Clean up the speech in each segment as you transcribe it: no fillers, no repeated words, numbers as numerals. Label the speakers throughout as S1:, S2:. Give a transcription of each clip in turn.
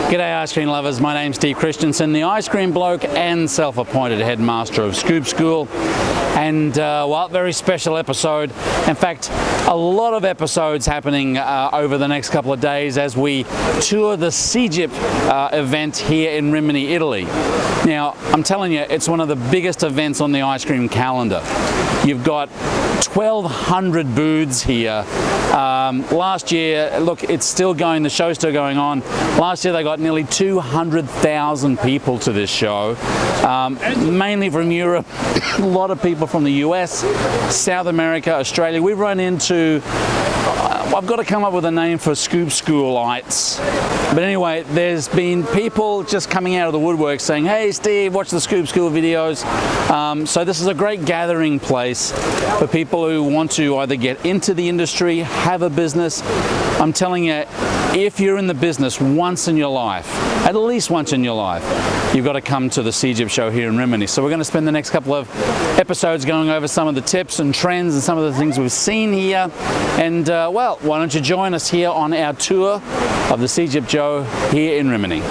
S1: G'day ice cream lovers, my name's Christensen, the ice cream bloke and self-appointed headmaster of Scoop School. And well, very special episode. In fact, a lot of episodes happening over the next couple of days as we tour the SIGEP event here in Rimini, Italy. Now, I'm telling you, it's one of the biggest events on the ice cream calendar. You've got 1,200 booths here. Last year, look, it's still going, the show's still going on. Last year they got nearly 200,000 people to this show, mainly from Europe, a lot of people from the US, South America, Australia. We've run into, I've got to come up with a name for Scoop Schoolites. But anyway, there's been people just coming out of the woodwork saying, hey Steve, watch the Scoop School videos. So this is a great gathering place for people who want to either get into the industry, have a business. I'm telling you, if you're in the business once in your life, at least once in your life, you've got to come to the SIGEP show here in Rimini. So we're going to spend the next couple of episodes going over some of the tips and trends and some of the things we've seen here. And well, why don't you join us here on our tour of the SIGEP show here in Rimini.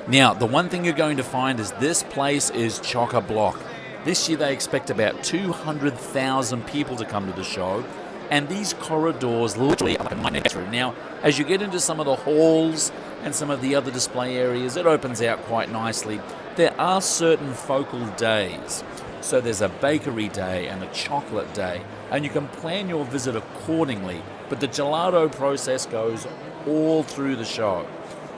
S1: Now, the one thing you're going to find is this place is chock-a-block. This year they expect about 200,000 people to come to the show, and these corridors literally are like a nightmare through. Now, as you get into some of the halls and some of the other display areas, it opens out quite nicely. There are certain focal days. So there's a bakery day and a chocolate day, and you can plan your visit accordingly, but the gelato process goes all through the show.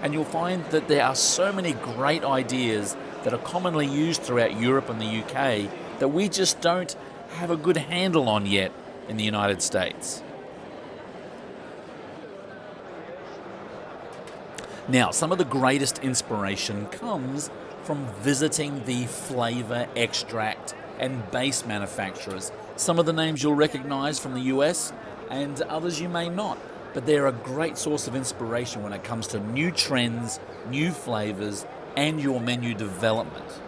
S1: And you'll find that there are so many great ideas that are commonly used throughout Europe and the UK that we just don't have a good handle on yet in the United States. Now, some of the greatest inspiration comes from visiting the flavor, extract, and base manufacturers. Some of the names you'll recognize from the US and others you may not. But they're a great source of inspiration when it comes to new trends, new flavors, and your menu development.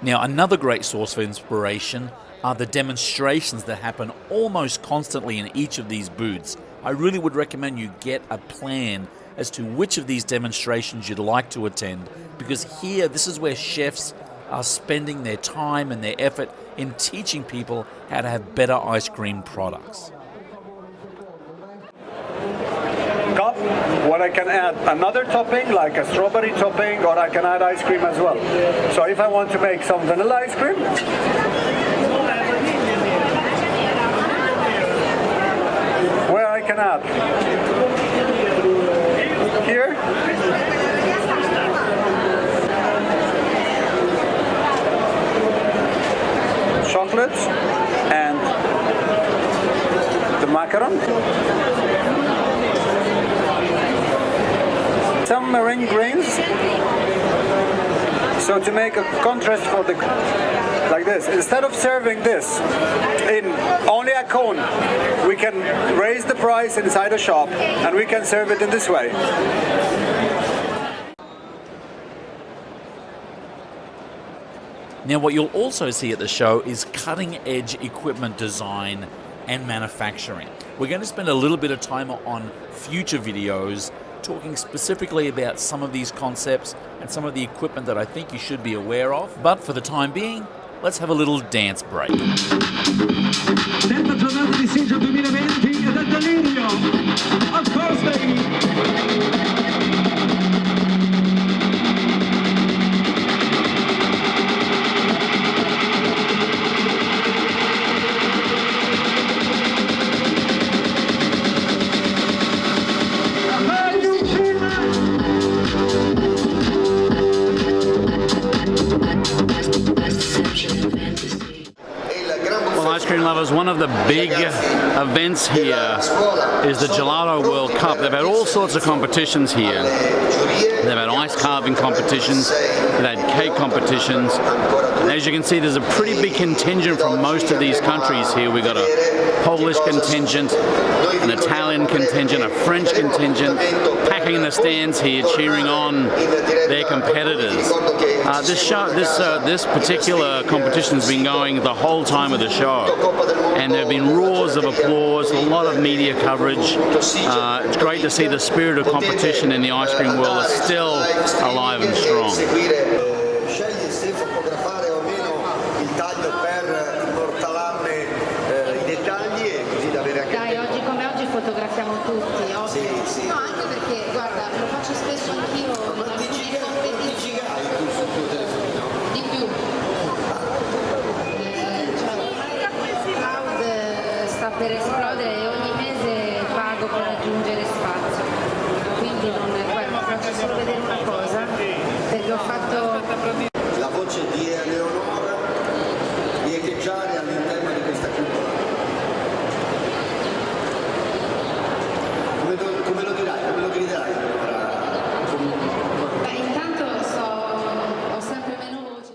S1: Now, another great source of inspiration are the demonstrations that happen almost constantly in each of these booths. I really would recommend you get a plan as to which of these demonstrations you'd like to attend, because here, this is where chefs are spending their time and their effort in teaching people how to have better ice cream products.
S2: Cup, what I can add another topping, like a strawberry topping, or I can add ice cream as well. So if I want to make some vanilla ice cream, where I can add here, chocolate and the macaron, some meringue grains, so to make a contrast for the, like this, instead of serving this in only a cone, we can raise the price inside a shop and we can serve it in this way.
S1: Now, what you'll also see at the show is cutting-edge equipment design and manufacturing. We're going to spend a little bit of time on future videos talking specifically about some of these concepts and some of the equipment that I think you should be aware of. But for the time being, let's have a little dance break.
S3: Terza giornata di SIGEP 2020 ed è delirio. Of course, baby.
S1: Well, ice cream lovers, one of the big events here is the Gelato World Cup. They've had all sorts of competitions here. They've had ice carving competitions, they've had cake competitions. And as you can see, there's a pretty big contingent from most of these countries here. We've got a Polish contingent, an Italian contingent, a French contingent, packing the stands here, cheering on their competitors. This particular competition's been going the whole time of the show, and there have been roars of applause, a lot of media coverage. It's great to see the spirit of competition in the ice cream world is still alive and strong.
S4: Scegli se fotografare o meno il taglio per immortalarne i dettagli e così da avere anche...
S5: Dai, oggi come oggi fotografiamo tutti, ovvio.
S4: Sì.
S5: No, anche perché, guarda, lo faccio spesso anch'io.
S4: Quanti giga hai tu sul tuo telefonino?
S5: Di più. Cloud sta per esplodere e ogni mese pago per aggiungere spazio. Quindi non è quello, faccio solo vedere una cosa, perché ho fatto...
S4: La voce di Eleonora riecheggiare all'interno di questa cupola. Come lo dirai? Come lo griderai?
S5: Beh, intanto ho sempre meno voce.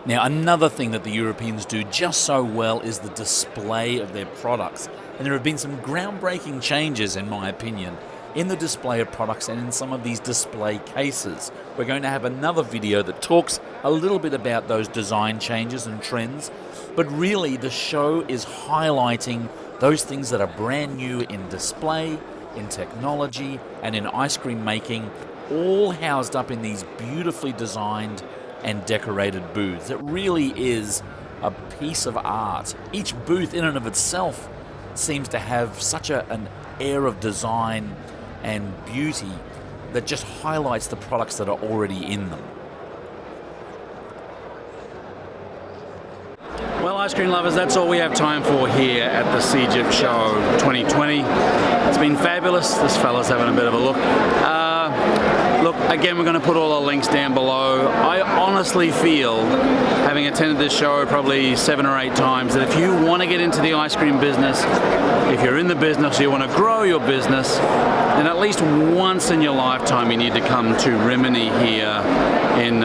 S6: Now, another thing that the Europeans do just so well is the display of their products. And there have been some groundbreaking changes, in my opinion, in the display of products and in some of these display cases. We're going to have another video that talks a little bit about those design changes and trends, but really the show is highlighting those things that are brand new in display, in technology, and in ice cream making, all housed up in these beautifully designed and decorated booths. It really is a piece of art. Each booth in and of itself seems to have such an air of design and beauty that just highlights the products that are already in them.
S1: Well, ice cream lovers, that's all we have time for here at the SIGEP show 2020. It's been fabulous. This fella's having a bit of a look. Look, again, we're going to put all the links down below. I honestly feel, having attended this show probably 7 or 8 times, that if you want to get into the ice cream business, if you're in the business, you want to grow your business, then at least once in your lifetime you need to come to Rimini here in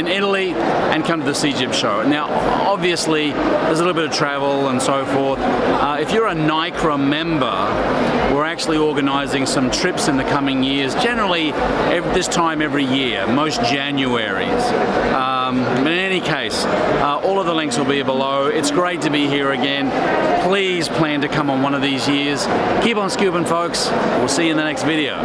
S1: Italy and come to the SIGEP show. Now, obviously, there's a little bit of travel and so forth. If you're a NICRA member, we're actually organising some trips in the coming years, generally this time every year, most Januaries. But in any case, all of the links will be below. It's great to be here again. Please plan to come on one of these years. Keep on scooping, folks. We'll see you in the next video.